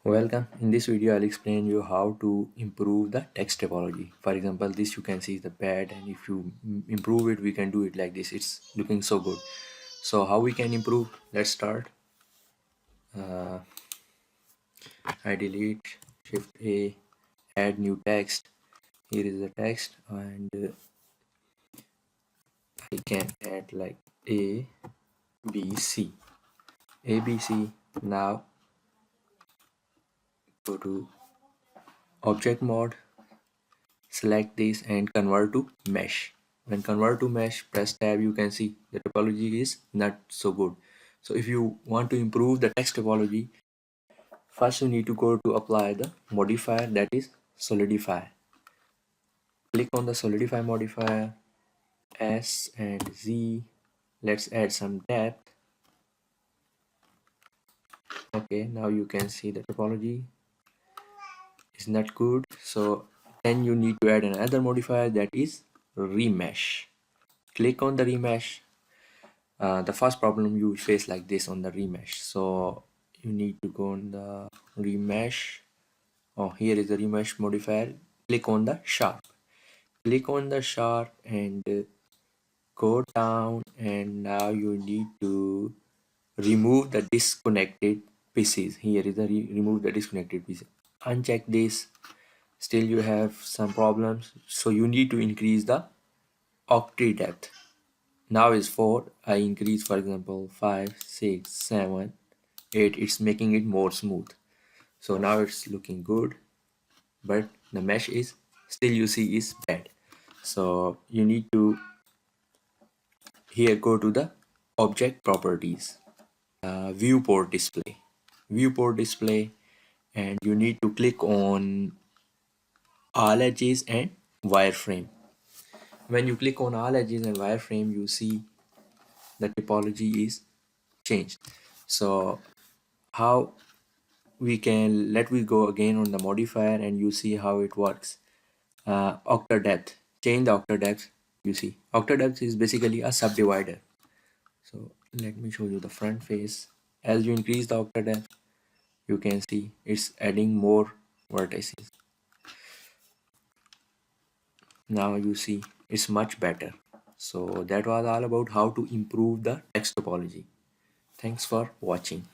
Welcome. In this video, I'll explain you how to improve the text topology. For example, this you can see is the pad, and if you improve it, we can do it like this. It's looking so good. So how we can improve? Let's start. Uh, I delete, Shift A, add new text. Here is the text, and I can add like A, B, C. A, B, C. Now go to object mode, select this and convert to mesh. When convert to mesh, press tab, you can see the topology is not so good. So if you want to improve the text topology, first you need to go to apply the modifier, that is solidify. Click on the solidify modifier, S and Z. Let's add some depth. Okay, now you can see the topology is not good. So then you need to add another modifier, that is remesh. Click on the remesh. The first problem you face like this on the remesh, so you need to go on the remesh. Oh, here is the remesh modifier. Click on the sharp, and go down, and now you need to remove the disconnected pieces. Here is the remove the disconnected pieces. Uncheck this. Still you have some problems, so you need to increase the octave depth. Now is 4. I increase, for example, 5, 6, 7, 8. It's making it more smooth. So now it's looking good, but the mesh is still, you see, is bad. So you need to here go to the object properties, viewport display, and you need to click on all edges and wireframe. When you click on all edges and wireframe, you see the topology is changed. So how we can, let we go again on the modifier, and you see how it works. Octave depth, change the octave depth. You see octave depth is basically a subdivider. So let me show you the front face. As you increase the octave depth, you can see it's adding more vertices. Now you see it's much better. So that was all about how to improve the text topology. Thanks for watching.